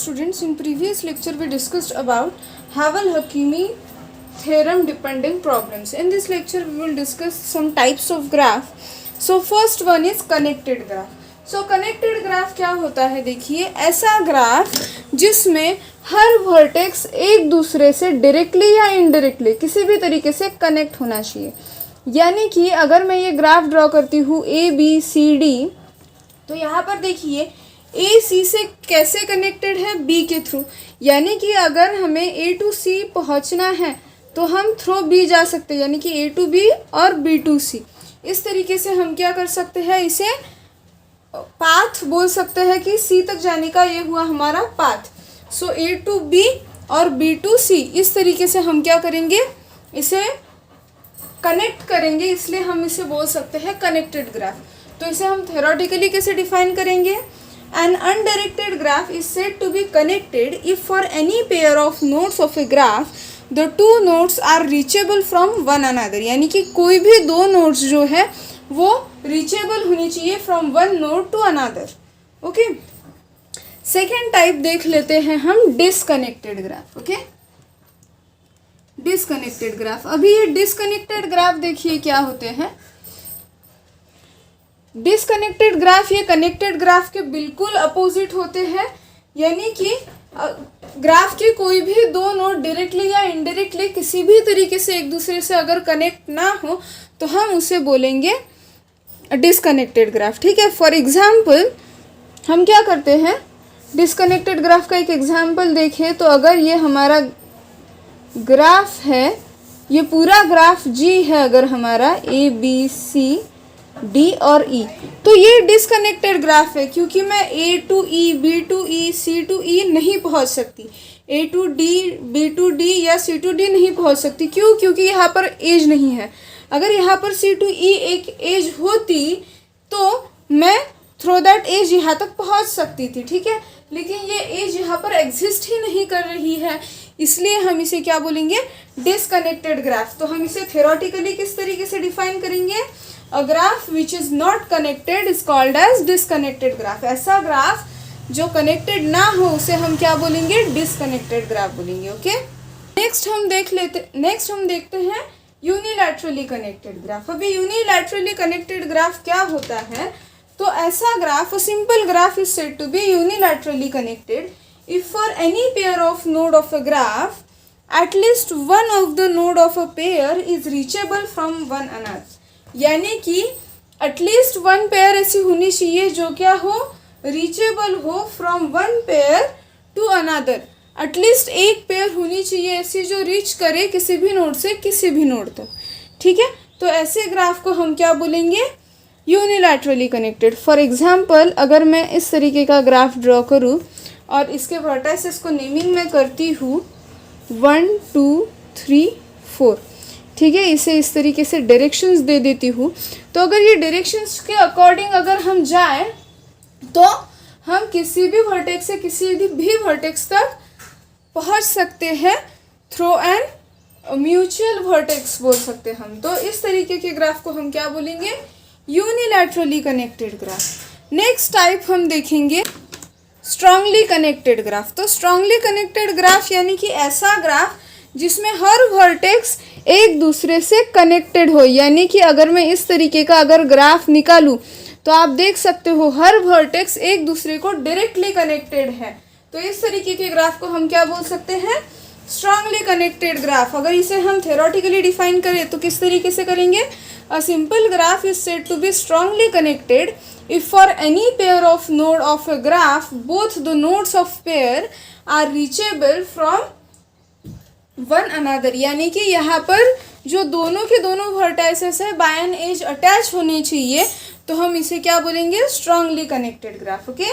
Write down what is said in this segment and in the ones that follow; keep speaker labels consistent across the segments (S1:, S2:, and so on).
S1: students, in previous lecture we discussed about Havel-Hakimi theorem depending problems. In this lecture we will discuss some types of graph. So first one is connected graph. So connected graph क्या होता है, देखिए ऐसा graph जिसमें हर vertex एक दूसरे से directly या इनडायरेक्टली किसी भी तरीके से कनेक्ट होना चाहिए. यानी कि अगर मैं ये ग्राफ ड्रॉ करती हूँ ए बी सी डी, तो यहाँ पर देखिए ए सी से कैसे कनेक्टेड है, बी के थ्रू. यानी कि अगर हमें ए टू सी पहुँचना है तो हम थ्रू बी जा सकते हैं, यानी कि ए टू बी और बी टू सी. इस तरीके से हम क्या कर सकते हैं, इसे पाथ बोल सकते हैं कि सी तक जाने का ये हुआ हमारा path. So A to B और बी टू सी, इस तरीके से हम क्या करेंगे, इसे कनेक्ट करेंगे, इसलिए हम इसे बोल सकते हैं कनेक्टेड ग्राफ. तो इसे हम थ्योरेटिकली कैसे डिफाइन करेंगे, an undirected graph is said to be connected if for any pair of nodes of a graph the two nodes are reachable from one another. यानी कि कोई भी दो नोड्स जो है वो रीचेबल होनी चाहिए from one node to another. Okay, second type देख लेते हैं हम, disconnected graph. Okay, disconnected graph. अभी ये डिसकनेक्टेड ग्राफ देखिए क्या होते हैं. डिसकनेक्टेड ग्राफ ये कनेक्टेड ग्राफ के बिल्कुल अपोजिट होते हैं. यानी कि ग्राफ के कोई भी दो नोड डायरेक्टली या इनडायरेक्टली किसी भी तरीके से एक दूसरे से अगर कनेक्ट ना हो तो हम उसे बोलेंगे डिसकनेक्टेड ग्राफ. ठीक है, फॉर एग्जाम्पल हम क्या करते हैं, डिसकनेक्टेड ग्राफ का एक एग्जाम्पल देखें तो अगर ये हमारा ग्राफ है, ये पूरा ग्राफ जी है, अगर हमारा ए बी सी डी और ई, तो ये डिसकनेक्टेड ग्राफ है क्योंकि मैं A to E, B to E, C to E नहीं पहुंच सकती, A to D, B to D या सी टू डी नहीं पहुंच सकती. क्यों? क्योंकि यहाँ पर एज नहीं है. अगर यहाँ पर सी टू ई एक एज होती तो मैं थ्रू दैट एज यहाँ तक पहुँच सकती थी. ठीक है, लेकिन ये एज यहाँ पर एग्जिस्ट ही नहीं कर रही है, इसलिए हम इसे क्या बोलेंगे, डिसकनेक्टेड ग्राफ. तो हम इसे थ्योरेटिकली किस तरीके से डिफाइन करेंगे, a graph which is not connected is called as disconnected graph. ऐसा ग्राफ जो कनेक्टेड ना हो उसे हम क्या बोलेंगे, डिसकनेक्टेड ग्राफ बोलेंगे. ओके, नेक्स्ट हम देखते हैं यूनिलैटरली कनेक्टेड ग्राफ. अभी यूनिलैटरली कनेक्टेड ग्राफ क्या होता है, तो ऐसा graph, simple graph is said to be unilaterally connected if for any pair of node of a graph at least one of the node of a pair is reachable from one another. यानी कि at least one pair ऐसी होनी चाहिए जो क्या हो, reachable हो from one pair to another. At least एक पेयर होनी चाहिए ऐसी जो रीच करे किसी भी नोड से किसी भी नोड तक. ठीक है, तो ऐसे ग्राफ को हम क्या बोलेंगे, यूनिलैटरली कनेक्टेड. फॉर एग्जाम्पल अगर मैं इस तरीके का ग्राफ ड्रॉ करूँ और इसके वर्टाइसेस को नेमिंग में करती हूँ 1 2 3 4. ठीक है, इसे इस तरीके से डायरेक्शंस दे देती हूँ. तो अगर ये डायरेक्शंस के अकॉर्डिंग अगर हम जाएं तो हम किसी भी वर्टेक्स से किसी भी वर्टेक्स तक पहुँच सकते हैं थ्रू एन म्यूचुअल वर्टेक्स बोल सकते हैं हम. तो इस तरीके के ग्राफ को हम क्या बोलेंगे, unilaterally connected graph. Next type हम देखेंगे स्ट्रांगली कनेक्टेड ग्राफ. तो स्ट्रांगली कनेक्टेड ग्राफ यानी कि ऐसा ग्राफ जिसमें हर वर्टेक्स एक दूसरे से कनेक्टेड हो. यानी कि अगर मैं इस तरीके का अगर ग्राफ निकालूं तो आप देख सकते हो हर वर्टेक्स एक दूसरे को डायरेक्टली कनेक्टेड है. तो इस तरीके के ग्राफ को हम क्या बोल सकते हैं, स्ट्रांगली कनेक्टेड ग्राफ. अगर इसे हम थ्योरेटिकली डिफाइन करें तो किस तरीके से करेंगे, a simple graph is said to be strongly connected if for any pair of node of a graph both the nodes of pair are reachable from one another. यानी कि यहाँ पर जो दोनों के दोनों वर्टाइसेस है बाय एन एज अटैच होने चाहिए, तो हम इसे क्या बोलेंगे, स्ट्रांगली कनेक्टेड ग्राफ. ओके,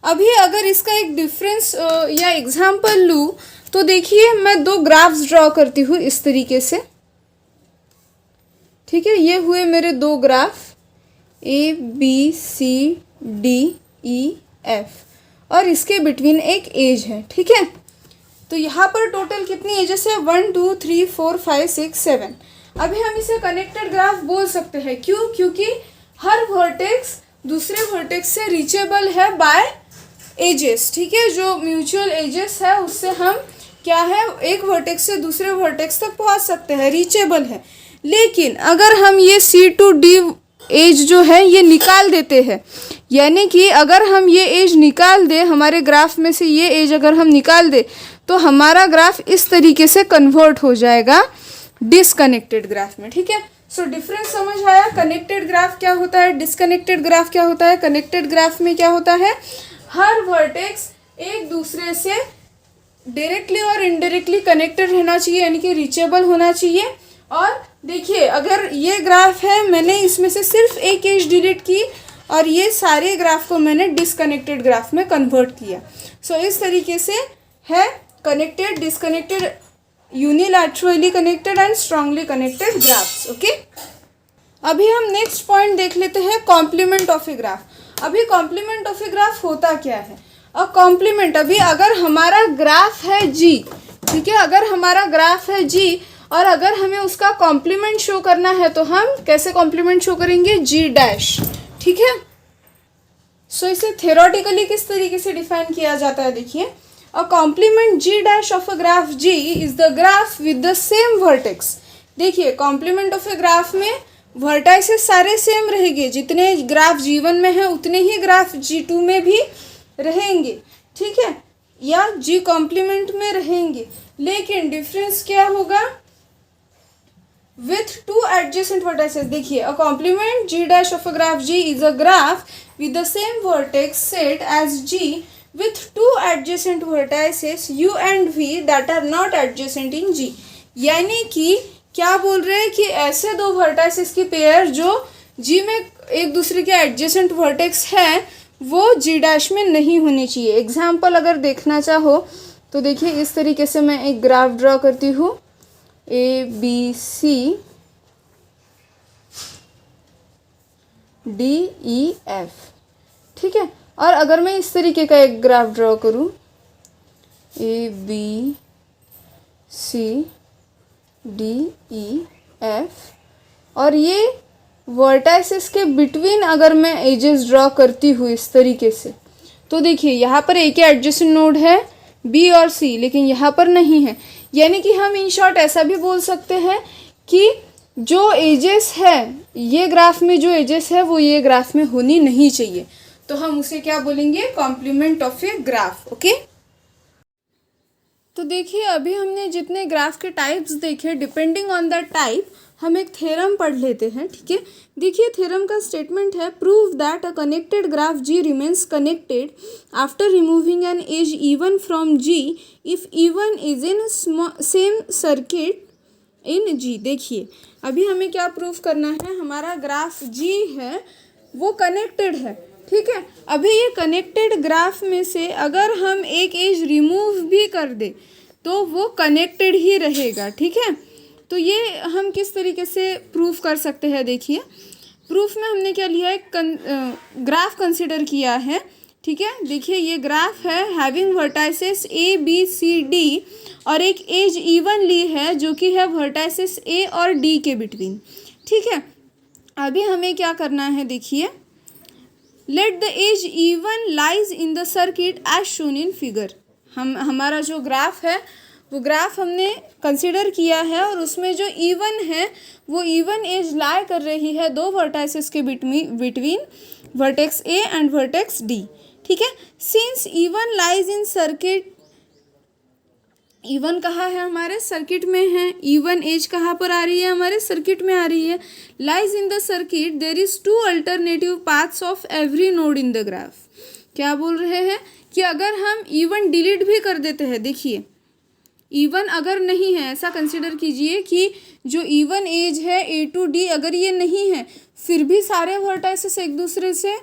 S1: अभी अगर इसका एक डिफरेंस या एग्जाम्पल लूँ तो देखिए मैं दो ग्राफ्स ड्रॉ करती हूँ इस तरीके से. ठीक है, ये हुए मेरे दो graph A B C D E F और इसके बिटवीन एक एज है. ठीक है, तो यहाँ पर टोटल कितनी एजेस है, 1 2 3 4 5 6 7. अभी हम इसे कनेक्टेड ग्राफ बोल सकते हैं. क्यों? क्योंकि हर वर्टेक्स दूसरे वर्टेक्स से रीचेबल है बाय एजेस, ठीक है, जो म्यूचुअल एजेस है उससे हम क्या है एक वर्टेक्स से दूसरे वर्टेक्स तक पहुंच सकते हैं, रीचेबल है। लेकिन अगर हम ये C to D एज जो है ये निकाल देते हैं, यानी कि अगर हम ये एज निकाल दे, हमारे ग्राफ में से ये एज अगर हम निकाल दे तो हमारा ग्राफ इस तरीके से कन्वर्ट हो जाएगा डिसकनेक्टेड ग्राफ में, ठीक है। सो डिफरेंस समझ आया, कनेक्टेड ग्राफ क्या होता है, डिसकनेक्टेड ग्राफ क्या होता है। कनेक्टेड ग्राफ में क्या होता है, हर वर्टेक्स एक दूसरे से डायरेक्टली और इनडायरेक्टली कनेक्टेड रहना चाहिए, यानी कि रीचेबल होना चाहिए। और देखिए अगर ये ग्राफ है, मैंने इसमें से सिर्फ एक एज डिलीट की और ये सारे ग्राफ को मैंने डिसकनेक्टेड ग्राफ में कन्वर्ट किया। सो इस तरीके से है connected, disconnected, unilaterally connected and strongly connected graphs. Okay, अभी हम नेक्स्ट पॉइंट देख लेते हैं, कॉम्प्लीमेंट ऑफ ए ग्राफ। अभी कॉम्प्लीमेंट ऑफ ए ग्राफ होता क्या है। अब कॉम्प्लीमेंट, अभी अगर हमारा ग्राफ है जी, ठीक है, अगर हमारा ग्राफ है जी और अगर हमें उसका कॉम्प्लीमेंट शो करना है तो हम कैसे कॉम्प्लीमेंट शो करेंगे, जी डैश, ठीक है। सो इसे थ्योरेटिकली किस तरीके से डिफाइन किया जाता है, देखिए, a complement G dash of a graph G is the graph with the same vertex. देखिए कॉम्प्लीमेंट ऑफ ए ग्राफ में वर्टाइसेस सारे सेम रहेंगे, जितने ग्राफ G1 में है उतने ही ग्राफ G2 में भी रहेंगे, ठीक है, या जी कॉम्प्लीमेंट में रहेंगे। लेकिन डिफरेंस क्या होगा, with two adjacent vertices। देखिए a complement G dash of a graph G is a graph with the same vertex set as G with two adjacent vertices U and V that are not adjacent in G। यानी कि क्या बोल रहे हैं कि ऐसे दो vertices की पेयर जो G में एक दूसरे के एडजेसेंट वर्टेक्स है वो G डैश में नहीं होनी चाहिए। एग्जाम्पल अगर देखना चाहो तो देखिए इस तरीके से मैं एक ग्राफ ड्रॉ करती हूँ, ABC DEF, ठीक है। और अगर मैं इस तरीके का एक ग्राफ ड्रॉ करूँ, ABCDEF, और ये वर्टाइसेस के बिटवीन अगर मैं एजेस ड्रॉ करती हूँ इस तरीके से, तो देखिए यहाँ पर एक ही एडजेसेंट नोड है B और C, लेकिन यहाँ पर नहीं है। यानी कि हम इन शॉर्ट ऐसा भी बोल सकते हैं कि जो एजेस है, ये ग्राफ में जो एजेस है वो ये ग्राफ में होनी नहीं चाहिए, तो हम उसे क्या बोलेंगे, complement of a graph. Okay, तो देखिए अभी हमने जितने ग्राफ के टाइप्स देखे, डिपेंडिंग ऑन द टाइप हम एक थ्योरम पढ़ लेते हैं, ठीक है। देखिए थ्योरम का स्टेटमेंट है, prove that a connected graph G remains connected after removing an edge E1 from G if E1 is in same circuit in G। देखिए अभी हमें क्या प्रूफ करना है, हमारा ग्राफ G है वो कनेक्टेड है, ठीक है। अभी ये कनेक्टेड ग्राफ में से अगर हम एक एज रिमूव भी कर दे तो वो कनेक्टेड ही रहेगा, ठीक है। तो ये हम किस तरीके से प्रूफ कर सकते हैं, देखिए प्रूफ में हमने क्या लिया है, ग्राफ कंसिडर किया है, ठीक है। देखिए ये ग्राफ है हैविंग वर्टाइसेस ABCD और एक एज E1 ली है जो कि है वर्टाइसेस A और D के बिटवीन, ठीक है। अभी हमें क्या करना है, देखिए let the edge E1 lies in the circuit as shown in figure. हमारा जो ग्राफ है वो ग्राफ हमने कंसिडर किया है और उसमें जो E1 है वो E1 एज लाई कर रही है दो वर्टाइसेस के between vertex A and vertex D, ठीक है। सिंस E1 लाइज इन सर्किट, E1 कहाँ है, हमारे सर्किट में है, E1 एज कहाँ पर आ रही है, हमारे सर्किट में आ रही है। Lies in the circuit there is two alternative paths of every node in the graph. क्या बोल रहे हैं कि अगर हम E1 डिलीट भी कर देते हैं, देखिए E1 अगर नहीं है, ऐसा कंसिडर कीजिए कि जो E1 एज है A to D अगर ये नहीं है, फिर भी सारे वर्टाइसेस एक दूसरे से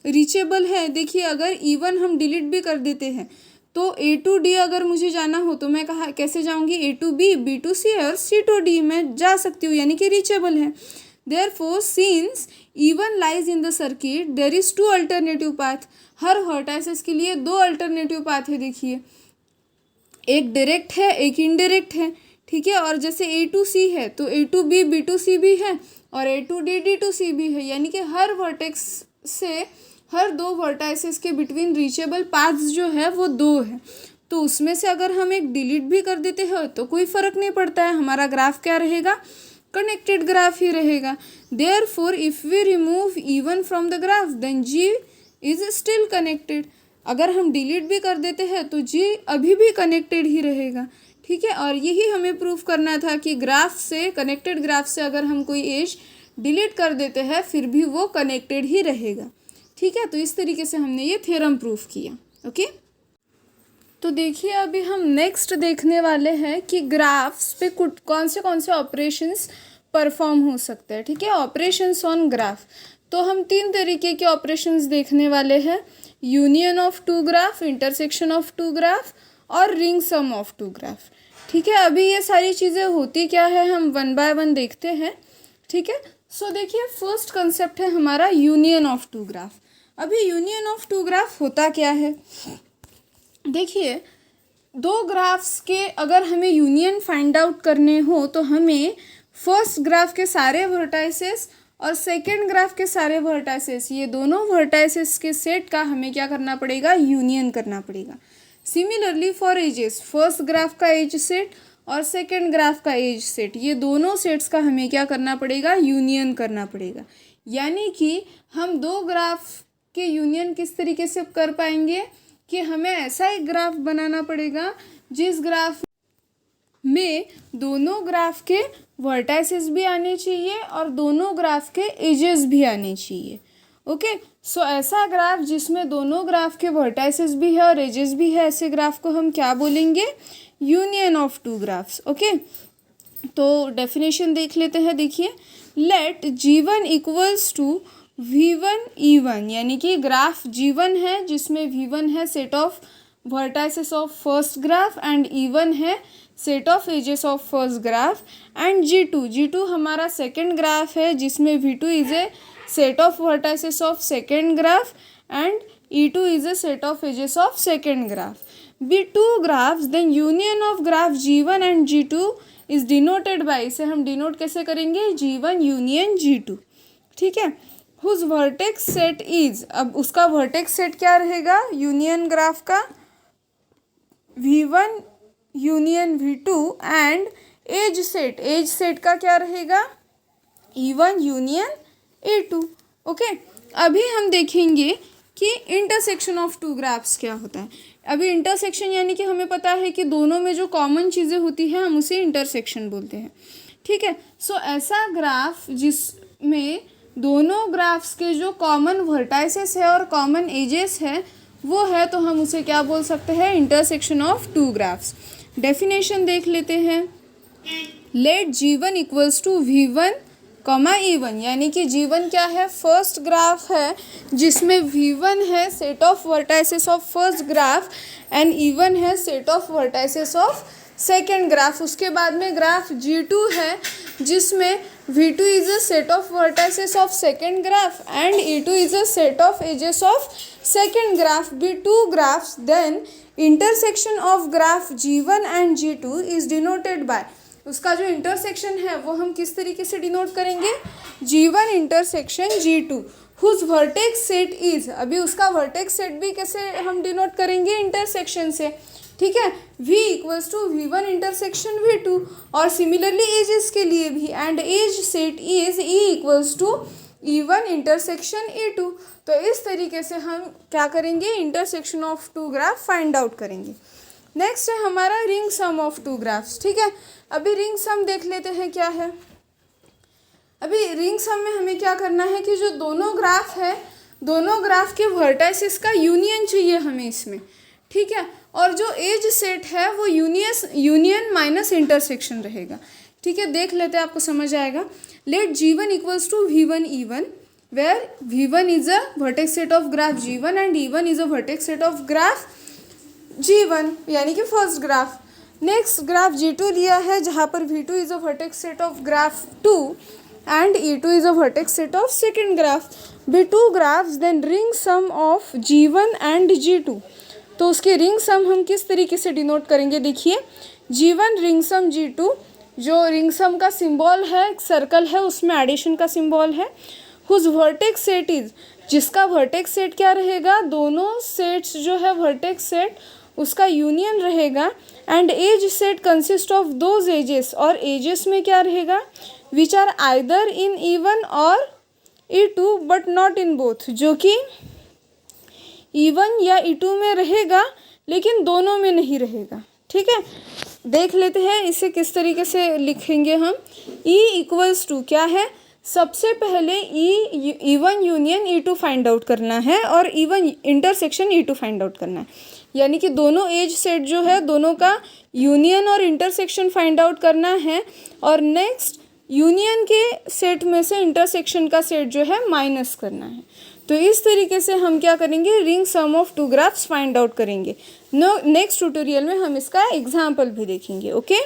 S1: रीचेबल है। देखिए अगर E1 हम डिलीट भी कर देते हैं तो A to D अगर मुझे जाना हो तो मैं कहाँ कैसे जाऊँगी, A to B, B to C और C to D में जा सकती हूँ, यानी कि रीचेबल है। Therefore, since E1 lies in the circuit, there is two alternative path। Her vertices के लिए दो अल्टरनेटिव पाथ है, देखिए एक डायरेक्ट है एक इनडायरेक्ट है, ठीक है। और जैसे A to C है तो A to B to C भी है और A to D to C भी है, यानी कि हर वर्टेक्स से हर दो वर्टाइसेस के बिटवीन रीचेबल पाथ्स जो है वो 2 है, तो उसमें से अगर हम एक डिलीट भी कर देते हैं तो कोई फ़र्क नहीं पड़ता है, हमारा ग्राफ क्या रहेगा, कनेक्टेड ग्राफ ही रहेगा। Therefore if we remove E1 from the graph then G is still connected. अगर हम डिलीट भी कर देते हैं तो G अभी भी कनेक्टेड ही रहेगा, ठीक है। और यही हमें प्रूफ करना था कि ग्राफ से, कनेक्टेड ग्राफ से अगर हम कोई एज डिलीट कर देते हैं फिर भी वो कनेक्टेड ही रहेगा, ठीक है। तो इस तरीके से हमने ये थ्योरम प्रूफ किया, ओके। तो देखिए अभी हम नेक्स्ट देखने वाले हैं कि ग्राफ्स पे कौन से ऑपरेशंस परफॉर्म हो सकते हैं, ठीक है। ऑपरेशंस ऑन ग्राफ, तो हम 3 तरीके के ऑपरेशंस देखने वाले हैं, union of two graph, intersection of two graph और ring sum of two graph, ठीक है। अभी ये सारी चीज़ें होती क्या है हम 1 बाय 1 देखते हैं, ठीक है। सो देखिए फर्स्ट कंसेप्ट है हमारा यूनियन ऑफ टू ग्राफ। अभी यूनियन ऑफ टू ग्राफ होता क्या है, देखिए 2 ग्राफ्स के अगर हमें यूनियन फाइंड आउट करने हो तो हमें फर्स्ट ग्राफ के सारे वर्टाइसेस और सेकेंड ग्राफ के सारे वर्टाइसेस, ये दोनों वर्टाइसेस के सेट का हमें क्या करना पड़ेगा, यूनियन करना पड़ेगा। Similarly for ages, first graph का एज सेट और सेकेंड ग्राफ का एज सेट, ये दोनों सेट्स का हमें क्या करना पड़ेगा, यूनियन करना पड़ेगा। यानी कि हम 2 ग्राफ के यूनियन किस तरीके से कर पाएंगे कि हमें ऐसा एक ग्राफ बनाना पड़ेगा जिस ग्राफ में दोनों ग्राफ के वर्टाइसेस भी आने चाहिए और दोनों ग्राफ के एजेस भी आने चाहिए, ओके। सो ऐसा ग्राफ जिसमें दोनों ग्राफ के वर्टाइसेस भी है और एजेस भी है, ऐसे ग्राफ को हम क्या बोलेंगे, union of two graphs, okay. तो डेफिनेशन देख लेते हैं, देखिए late G1 equals to V1 E1, यानी कि ग्राफ G1 है जिसमें V1 है set of vertices of first graph and E1 है set of edges of first graph, and G2 हमारा सेकेंड ग्राफ है जिसमें V2 is a set of vertices of second graph and E2 is a set of edges of second graph. Be 2 graphs then union of graph G1 and G2 is denoted by, इसे हम denote कैसे करेंगे, G1 union G2, ठीक है। Whose vertex set is, अब उसका vertex set क्या रहेगा यूनियन ग्राफ का, V1 union V2 and edge set का क्या रहेगा, E1 यूनियन A2, ओके। अभी हम देखेंगे कि इंटरसेक्शन ऑफ टू ग्राफ्स क्या होता है। अभी इंटरसेक्शन यानी कि हमें पता है कि दोनों में जो कॉमन चीज़ें होती हैं हम उसे इंटरसेक्शन बोलते हैं, ठीक है। सो ऐसा ग्राफ जिसमें दोनों ग्राफ्स के जो कॉमन वर्टाइसेस है और कॉमन एजेस है वो है, तो हम उसे क्या बोल सकते हैं, intersection of two graphs. Definition देख लेते हैं, late G1 equals to V1 comma E1, यानी कि G1 क्या है, फर्स्ट ग्राफ है जिसमें V1 है set of vertices of first graph and E1 है set of vertices of second graph. उसके बाद में ग्राफ G2 है जिसमें V2 is a set of vertices of second graph and E2 is a set of edges of second graph. Be 2 graphs then intersection of graph G1 and G2 is denoted by, उसका जो intersection है वो हम किस तरीके से denote करेंगे, G1 intersection G2 whose vertex set is, अभी उसका वर्टेक्स सेट भी कैसे हम डिनोट करेंगे, इंटरसेक्शन से, ठीक है। V equals to V1 intersection V2 और सिमिलरली एजेस के लिए भी, and edge set is E equals to E1 intersection E2। तो इस तरीके से हम क्या करेंगे, intersection of two graph find out करेंगे। नेक्स्ट है हमारा ring sum of two graphs, ठीक है। अभी रिंग सम देख लेते हैं क्या है। अभी रिंग सम में हमें क्या करना है कि जो दोनों ग्राफ है, दोनों ग्राफ के वर्टाइसेस का यूनियन चाहिए हमें इसमें, ठीक है। और जो एज सेट है वो यूनियन माइनस इंटरसेक्शन रहेगा, ठीक है। देख लेते हैं, आपको समझ आएगा। Let G1 equals to V1 E1 where V1 is a vertex set of graph G1 and E1 is a vertex set of graph G1 यानी कि first graph. Next graph G2 लिया है जहाँ पर V2 is a vertex set of graph 2 and E2 is a vertex set of second graph. Be 2 graphs then ring sum of G1 and G2, तो उसके ring सम हम किस तरीके से डिनोट करेंगे, देखिए G1 रिंग सम G2, जो रिंग सम का सिंबल है एक सर्कल है उसमें एडिशन का सिंबल है, हुज वर्टेक्स सेट इज, जिसका वर्टेक्स सेट क्या रहेगा, दोनों सेट्स जो है वर्टेक्स सेट उसका यूनियन रहेगा। And edge set consist of those edges, और एजेस में क्या रहेगा, which are either in even और E2 but not in both, जो कि इवन या E2 में रहेगा लेकिन दोनों में नहीं रहेगा। ठीक है, देख लेते हैं इसे किस तरीके से लिखेंगे हम। E इक्वल्स टू क्या है, सबसे पहले E1 union E2 find out करना है और E1 intersection E2 find out करना है, यानी कि दोनों एज सेट जो है दोनों का यूनियन और इंटरसेक्शन फाइंड आउट करना है। और नेक्स्ट यूनियन के सेट में से इंटरसेक्शन का सेट जो है माइनस करना है। तो इस तरीके से हम क्या करेंगे, ring sum of two graphs find out करेंगे। नेक्स्ट ट्यूटोरियल में हम इसका एग्जाम्पल भी देखेंगे। ओके।